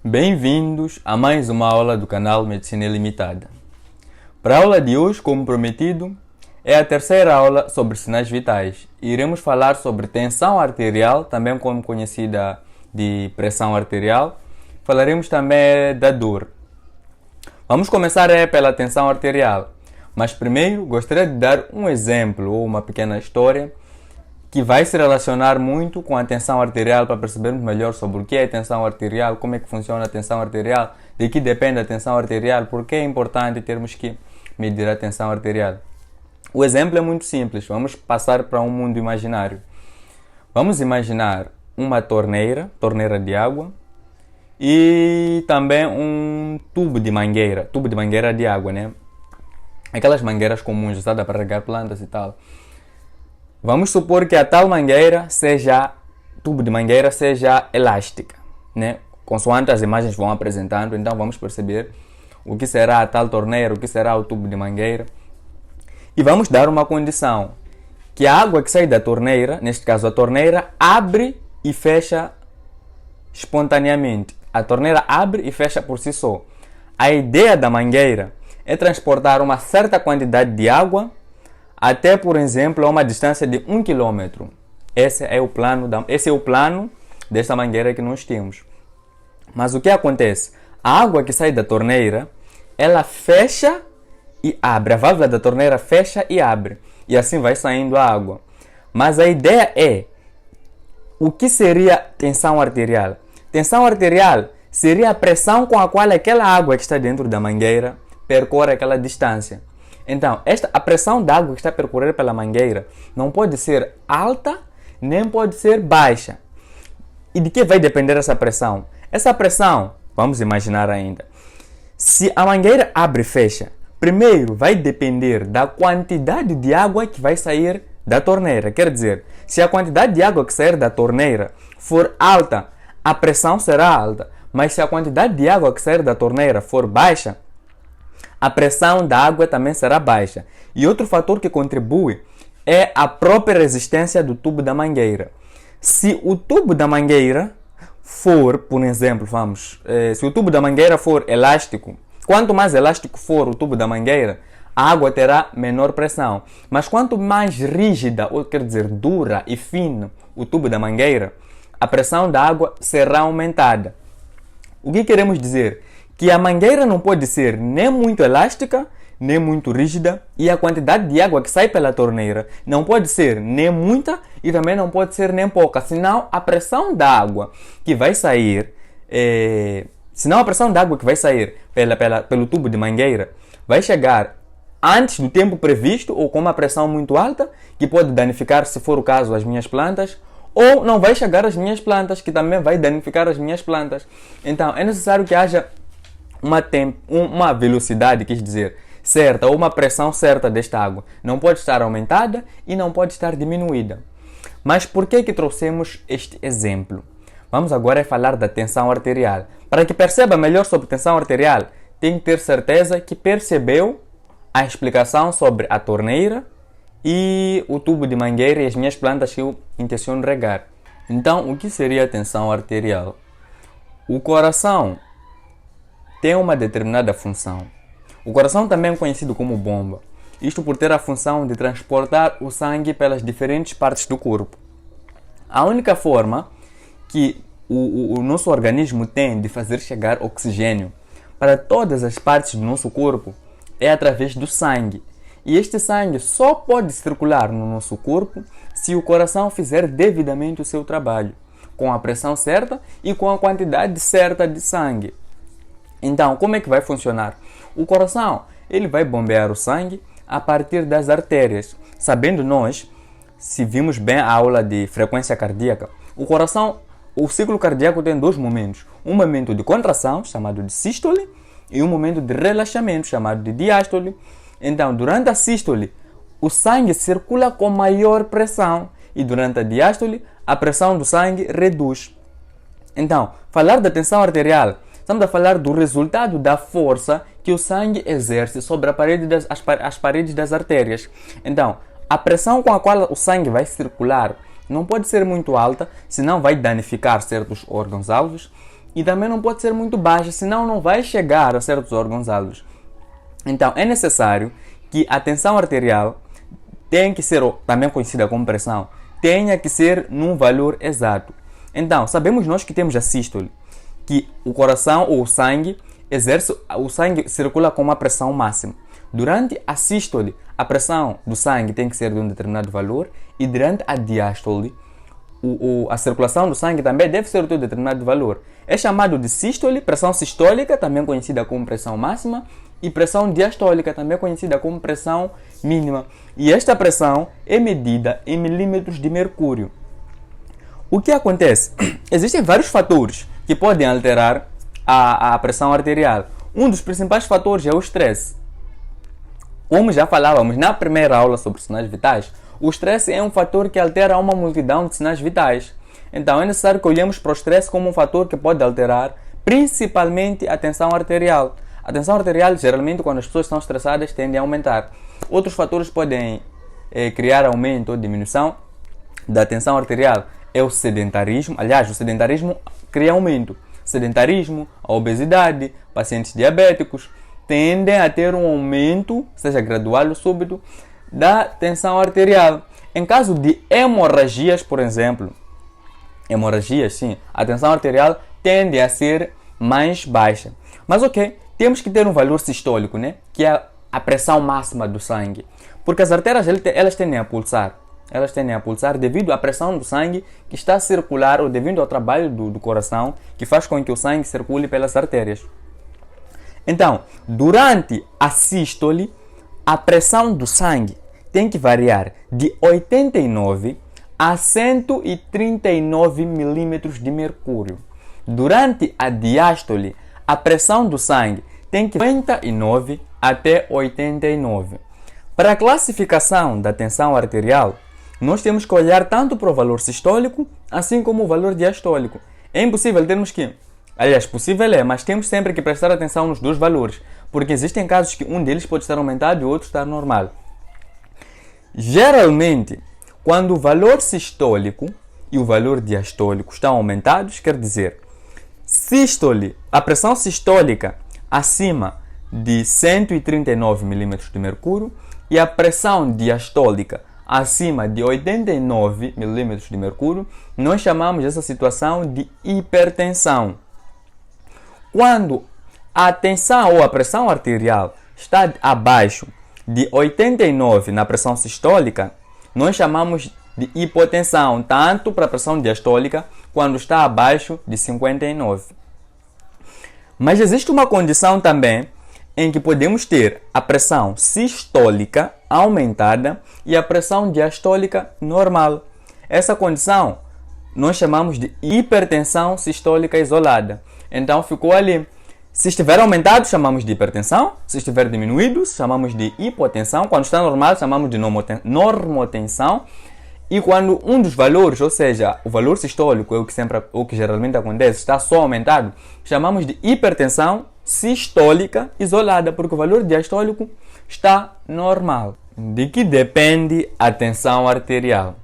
Bem-vindos a mais uma aula do canal Medicina Ilimitada. Para a aula de hoje, como prometido, é a terceira aula sobre sinais vitais. Iremos falar sobre tensão arterial, também como conhecida de pressão arterial. Falaremos também da dor. Vamos começar pela tensão arterial, mas primeiro gostaria de dar um exemplo ou uma pequena história que vai se relacionar muito com a tensão arterial para percebermos melhor sobre o que é a tensão arterial, como é que funciona a tensão arterial, de que depende a tensão arterial, por que é importante termos que medir a tensão arterial. O exemplo é muito simples, vamos passar para um mundo imaginário. Vamos imaginar uma torneira de água e também um tubo de mangueira de água, né? Aquelas mangueiras comuns usadas para regar plantas e tal. Vamos supor que a tal tubo de mangueira seja elástica, né? Consoante as imagens vão apresentando, então vamos perceber o que será a tal torneira, o que será o tubo de mangueira. E vamos dar uma condição, que a água que sai da torneira, neste caso a torneira, abre e fecha espontaneamente. A torneira abre e fecha por si só. A ideia da mangueira é transportar uma certa quantidade de água até, por exemplo, a uma distância de 1 km. Esse é o plano desta mangueira que nós temos. Mas o que acontece? A água que sai da torneira, ela fecha e abre. A válvula da torneira fecha e abre. E assim vai saindo a água. Mas a ideia é, o que seria tensão arterial? Tensão arterial seria a pressão com a qual aquela água que está dentro da mangueira percorre aquela distância. Então, a pressão da água que está a percorrer pela mangueira não pode ser alta, nem pode ser baixa. E de que vai depender essa pressão? Essa pressão, vamos imaginar ainda, se a mangueira abre e fecha, primeiro vai depender da quantidade de água que vai sair da torneira. Quer dizer, se a quantidade de água que sair da torneira for alta, a pressão será alta. Mas se a quantidade de água que sair da torneira for baixa, a pressão da água também será baixa. E outro fator que contribui é a própria resistência do tubo da mangueira. Se o tubo da mangueira for, por exemplo, se o tubo da mangueira for elástico, quanto mais elástico for o tubo da mangueira, a água terá menor pressão. Mas quanto mais rígida, ou quer dizer dura e fino o tubo da mangueira, a pressão da água será aumentada. O que queremos dizer? Que a mangueira não pode ser nem muito elástica, nem muito rígida, e a quantidade de água que sai pela torneira não pode ser nem muita e também não pode ser nem pouca, senão a pressão da água que vai sair, pelo tubo de mangueira vai chegar antes do tempo previsto ou com uma pressão muito alta, que pode danificar, se for o caso, as minhas plantas, ou não vai chegar às minhas plantas, que também vai danificar as minhas plantas. Então é necessário que haja uma velocidade, certa, ou uma pressão certa desta água. Não pode estar aumentada e não pode estar diminuída. Mas por que trouxemos este exemplo? Vamos agora falar da tensão arterial. Para que perceba melhor sobre tensão arterial, tem que ter certeza que percebeu a explicação sobre a torneira e o tubo de mangueira e as minhas plantas que eu intenciono regar. Então, o que seria a tensão arterial? O coração tem uma determinada função. O coração também é conhecido como bomba. Isto por ter a função de transportar o sangue pelas diferentes partes do corpo. A única forma que o nosso organismo tem de fazer chegar oxigênio para todas as partes do nosso corpo é através do sangue. E este sangue só pode circular no nosso corpo se o coração fizer devidamente o seu trabalho, com a pressão certa e com a quantidade certa de sangue. Então, como é que vai funcionar? O coração, ele vai bombear o sangue a partir das artérias. Sabendo nós, se vimos bem a aula de frequência cardíaca, o ciclo cardíaco tem dois momentos. Um momento de contração, chamado de sístole, e um momento de relaxamento, chamado de diástole. Então, durante a sístole, o sangue circula com maior pressão, e durante a diástole, a pressão do sangue reduz. Então, falar da tensão arterial, estamos a falar do resultado da força que o sangue exerce sobre as paredes das artérias. Então, a pressão com a qual o sangue vai circular não pode ser muito alta, senão vai danificar certos órgãos-alvos. e também não pode ser muito baixa, senão não vai chegar a certos órgãos-alvos. Então, é necessário que a tensão arterial tem que ser, também conhecida como pressão, tenha que ser num valor exato. Então, sabemos nós que temos a sístole, que o coração ou o sangue circula com uma pressão máxima. Durante a sístole, a pressão do sangue tem que ser de um determinado valor, e durante a diástole, a circulação do sangue também deve ser de um determinado valor. É chamado de sístole, pressão sistólica, também conhecida como pressão máxima, e pressão diastólica, também conhecida como pressão mínima. E esta pressão é medida em milímetros de mercúrio. O que acontece? Existem vários fatores que podem alterar a pressão arterial. Um dos principais fatores é o estresse. Como já falávamos na primeira aula sobre sinais vitais, o estresse é um fator que altera uma multidão de sinais vitais. Então é necessário que olhemos para o estresse como um fator que pode alterar principalmente a tensão arterial. A tensão arterial, geralmente, quando as pessoas estão estressadas, tende a aumentar. Outros fatores podem criar aumento ou diminuição da tensão arterial. É o sedentarismo. Aliás, o sedentarismo cria aumento. Sedentarismo, a obesidade, pacientes diabéticos tendem a ter um aumento, seja gradual ou súbito, da tensão arterial. Em caso de hemorragias, por exemplo, a tensão arterial tende a ser mais baixa. Mas ok, temos que ter um valor sistólico, né? Que é a pressão máxima do sangue. Porque as artérias elas tendem a pulsar. Elas tendem a pulsar devido à pressão do sangue que está a circular, ou devido ao trabalho do coração, que faz com que o sangue circule pelas artérias. Então, durante a sístole, a pressão do sangue tem que variar de 89 a 139 milímetros de mercúrio. Durante a diástole, a pressão do sangue tem que 59 até 89. Para a classificação da tensão arterial, nós temos que olhar tanto para o valor sistólico, assim como o valor diastólico. É impossível termos que... Aliás, possível é, mas temos sempre que prestar atenção nos dois valores, porque existem casos que um deles pode estar aumentado e o outro estar normal. Geralmente, quando o valor sistólico e o valor diastólico estão aumentados, quer dizer, sístole, a pressão sistólica acima de 139 milímetros de mercúrio e a pressão diastólica acima de 89 milímetros de mercúrio, nós chamamos essa situação de hipertensão. Quando a tensão ou a pressão arterial está abaixo de 89 na pressão sistólica, nós chamamos de hipotensão, tanto para a pressão diastólica quando está abaixo de 59. Mas existe uma condição também em que podemos ter a pressão sistólica aumentada e a pressão diastólica normal. Essa condição nós chamamos de hipertensão sistólica isolada. Então ficou ali. Se estiver aumentado, chamamos de hipertensão. Se estiver diminuído, chamamos de hipotensão. Quando está normal, chamamos de normotensão. E quando um dos valores, ou seja, o valor sistólico, o que geralmente acontece, está só aumentado, chamamos de hipertensão sistólica isolada, porque o valor diastólico está normal. De que depende a tensão arterial?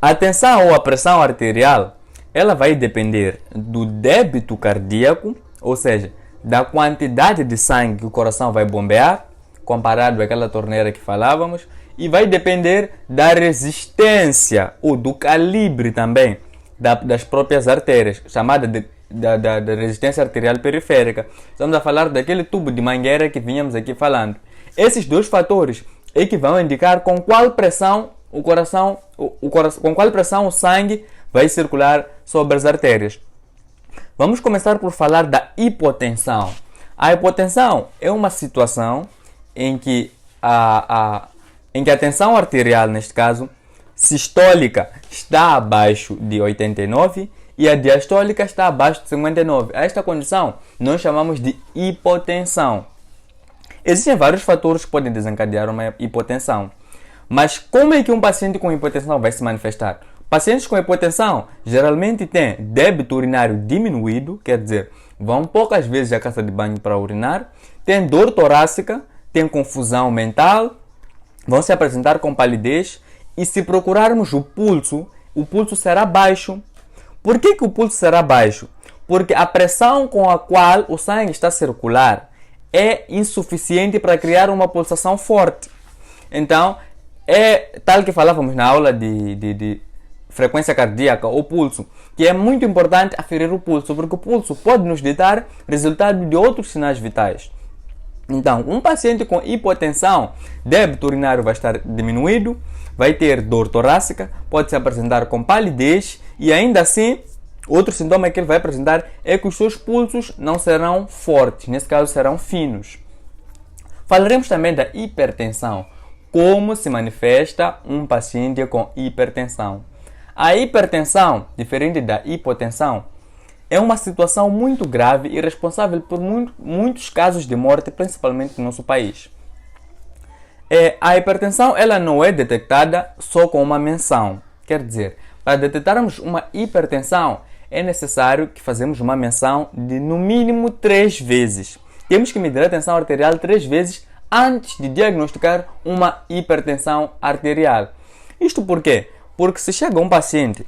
A tensão ou a pressão arterial, ela vai depender do débito cardíaco, ou seja, da quantidade de sangue que o coração vai bombear, comparado àquela torneira que falávamos, e vai depender da resistência ou do calibre também das próprias artérias, chamada da resistência arterial periférica. Estamos a falar daquele tubo de mangueira que vínhamos aqui falando. Esses dois fatores é que vão indicar com qual pressão com qual pressão o sangue vai circular sobre as artérias. Vamos começar por falar da hipotensão. A hipotensão é uma situação em que a tensão arterial, neste caso, sistólica, está abaixo de 89 e a diastólica está abaixo de 59. A esta condição nós chamamos de hipotensão. Existem vários fatores que podem desencadear uma hipotensão. Mas como é que um paciente com hipotensão vai se manifestar? Pacientes com hipotensão geralmente têm débito urinário diminuído, quer dizer, vão poucas vezes à casa de banho para urinar, têm dor torácica, têm confusão mental, vão se apresentar com palidez e se procurarmos o pulso será baixo. Por que o pulso será baixo? porque a pressão com a qual o sangue está a circular é insuficiente para criar uma pulsação forte. Então, é tal que falávamos na aula de frequência cardíaca ou pulso, que é muito importante aferir o pulso, porque o pulso pode nos ditar resultado de outros sinais vitais. Então, um paciente com hipotensão, débito urinário vai estar diminuído, vai ter dor torácica, pode se apresentar com palidez e ainda assim, outro sintoma que ele vai apresentar é que os seus pulsos não serão fortes, nesse caso serão finos. Falaremos também da hipertensão, como se manifesta um paciente com hipertensão. A hipertensão, diferente da hipotensão, é uma situação muito grave e responsável por muitos casos de morte, principalmente no nosso país. A hipertensão ela não é detectada só com uma menção. Quer dizer, para detectarmos uma hipertensão, é necessário que fazemos uma menção de no mínimo 3 vezes. Temos que medir a tensão arterial 3 vezes antes de diagnosticar uma hipertensão arterial. Isto por quê? Porque se chega um paciente,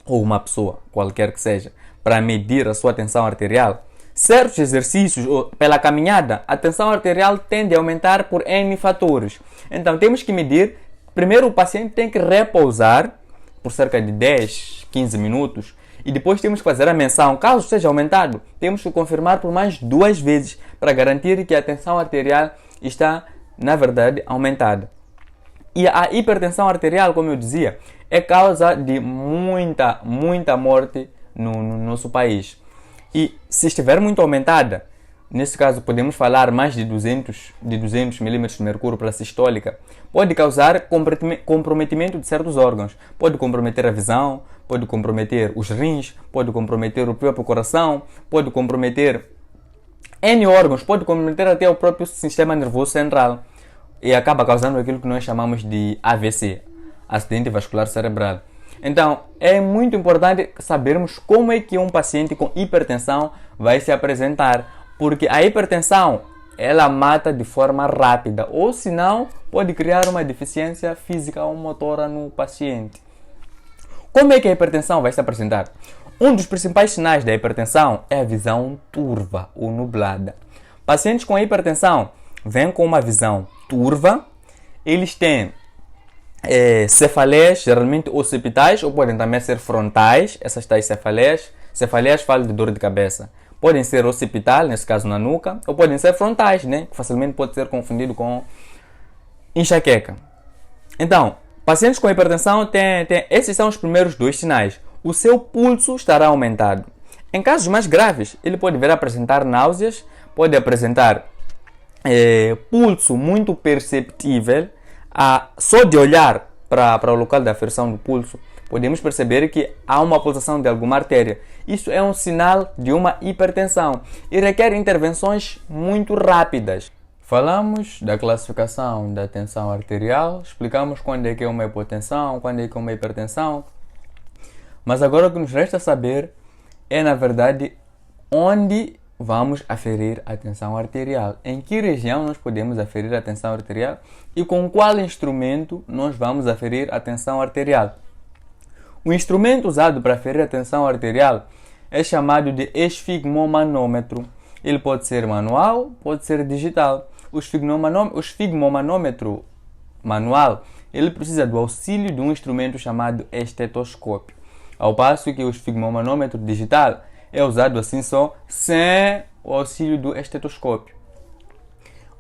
ou uma pessoa, qualquer que seja, para medir a sua tensão arterial, certos exercícios ou pela caminhada, a tensão arterial tende a aumentar por N fatores. Então temos que medir, primeiro o paciente tem que repousar por cerca de 10, 15 minutos e depois temos que fazer a menção. Caso seja aumentado, temos que confirmar por mais 2 vezes para garantir que a tensão arterial está, na verdade, aumentada. E a hipertensão arterial, como eu dizia, é causa de muita morte no nosso país. E se estiver muito aumentada, nesse caso podemos falar mais de 200 milímetros de mercúrio pela sistólica, pode causar comprometimento de certos órgãos. Pode comprometer a visão, pode comprometer os rins, pode comprometer o próprio coração, pode comprometer N órgãos, pode comprometer até o próprio sistema nervoso central. E acaba causando aquilo que nós chamamos de AVC, acidente vascular cerebral. Então, é muito importante sabermos como é que um paciente com hipertensão vai se apresentar, porque a hipertensão, ela mata de forma rápida, ou se não, pode criar uma deficiência física ou motora no paciente. Como é que a hipertensão vai se apresentar? Um dos principais sinais da hipertensão é a visão turva ou nublada. Pacientes com hipertensão vêm com uma visão turva, eles têm cefaleias, geralmente occipitais, ou podem também ser frontais, essas tais cefaleias. Cefaleias falam de dor de cabeça. Podem ser occipital, nesse caso na nuca, ou podem ser frontais, né? Que facilmente pode ser confundido com enxaqueca. Então, pacientes com hipertensão esses são os primeiros 2 sinais. O seu pulso estará aumentado. Em casos mais graves, ele pode vir a apresentar náuseas, pode apresentar pulso muito perceptível. Só de olhar para o local da aferição do pulso, podemos perceber que há uma pulsação de alguma artéria. Isso é um sinal de uma hipertensão e requer intervenções muito rápidas. Falamos da classificação da tensão arterial, explicamos quando é que é uma hipotensão, quando é que é uma hipertensão. Mas agora o que nos resta saber é, na verdade, onde vamos aferir a tensão arterial. Em que região nós podemos aferir a tensão arterial e com qual instrumento nós vamos aferir a tensão arterial. O instrumento usado para aferir a tensão arterial é chamado de esfigmomanômetro. Ele pode ser manual, pode ser digital. O esfigmomanômetro manual, ele precisa do auxílio de um instrumento chamado estetoscópio, ao passo que o esfigmomanômetro digital é usado assim só, sem o auxílio do estetoscópio.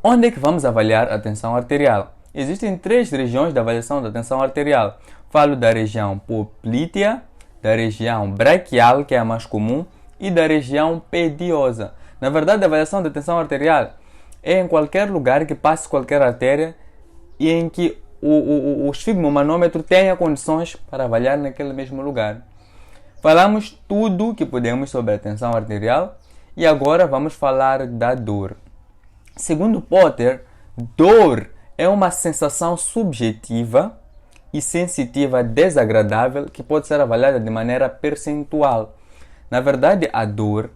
Onde é que vamos avaliar a tensão arterial? Existem 3 regiões de avaliação da tensão arterial. Falo da região poplítea, da região braquial, que é a mais comum, e da região pediosa. Na verdade, a avaliação da tensão arterial é em qualquer lugar que passe qualquer artéria e em que o esfigmomanômetro tenha condições para avaliar naquele mesmo lugar. Falamos tudo que podemos sobre a tensão arterial e agora vamos falar da dor. Segundo Potter, dor é uma sensação subjetiva e sensitiva desagradável que pode ser avaliada de maneira percentual. Na verdade, a dor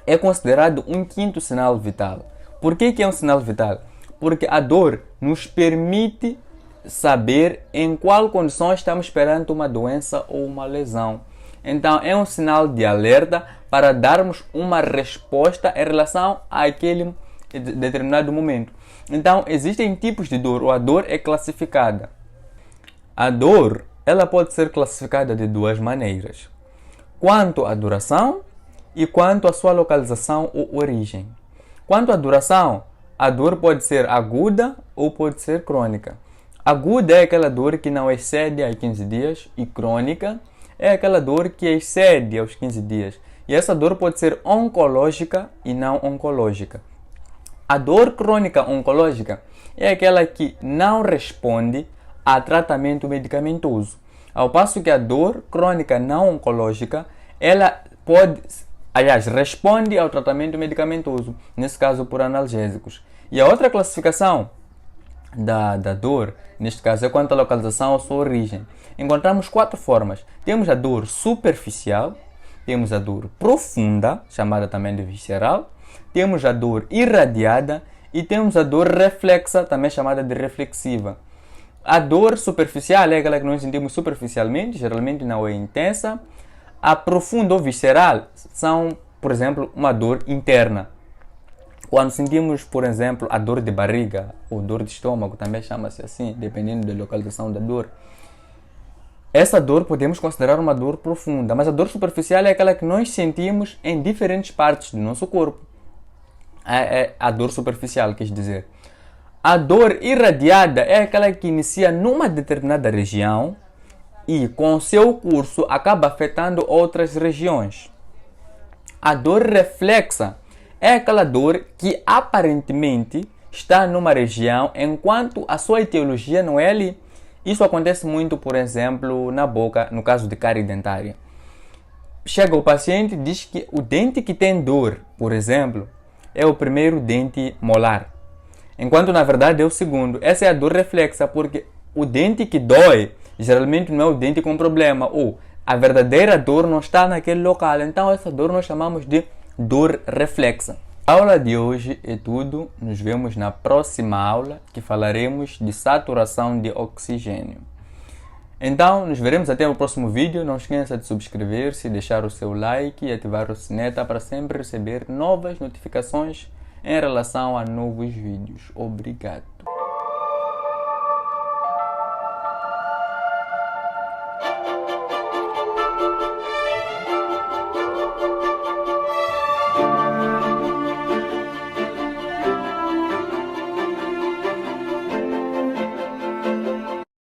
é considerado um 5º sinal vital. Por que é um sinal vital? Porque a dor nos permite saber em qual condição estamos perante uma doença ou uma lesão. Então é um sinal de alerta para darmos uma resposta em relação àquele determinado momento. Então existem tipos de dor, ou a dor é classificada. A dor, ela pode ser classificada de duas maneiras: quanto à duração e quanto à sua localização ou origem. Quanto à duração, a dor pode ser aguda ou pode ser crônica. Aguda é aquela dor que não excede a 15 dias e crônica é aquela dor que excede aos 15 dias. E essa dor pode ser oncológica e não oncológica. A dor crônica oncológica é aquela que não responde a tratamento medicamentoso. Ao passo que a dor crônica não oncológica, ela responde ao tratamento medicamentoso, nesse caso por analgésicos. E a outra classificação da dor, neste caso, é quanto à localização ou sua origem. Encontramos 4 formas. Temos a dor superficial, temos a dor profunda, chamada também de visceral, temos a dor irradiada e temos a dor reflexa, também chamada de reflexiva. A dor superficial é aquela que nós sentimos superficialmente, geralmente não é intensa. A profunda ou visceral são, por exemplo, uma dor interna. Quando sentimos, por exemplo, a dor de barriga ou dor de estômago, também chama-se assim, dependendo da localização da dor. Essa dor podemos considerar uma dor profunda, mas a dor superficial é aquela que nós sentimos em diferentes partes do nosso corpo. É a dor superficial, quer dizer. A dor irradiada é aquela que inicia numa determinada região e, com seu curso, acaba afetando outras regiões. A dor reflexa é aquela dor que aparentemente está numa região, enquanto a sua etiologia não é ali. Isso acontece muito, por exemplo, na boca, no caso de cárie dentária. Chega o paciente e diz que o dente que tem dor, por exemplo, é o primeiro dente molar, enquanto na verdade é o segundo. Essa é a dor reflexa, porque o dente que dói geralmente não é o dente com problema, ou a verdadeira dor não está naquele local. Então essa dor nós chamamos de dor reflexa. A aula de hoje é tudo. Nos vemos na próxima aula, que falaremos de saturação de oxigênio. Então, nos veremos até o próximo vídeo. Não esqueça de subscrever-se, deixar o seu like e ativar o sineta para sempre receber novas notificações em relação a novos vídeos. Obrigado.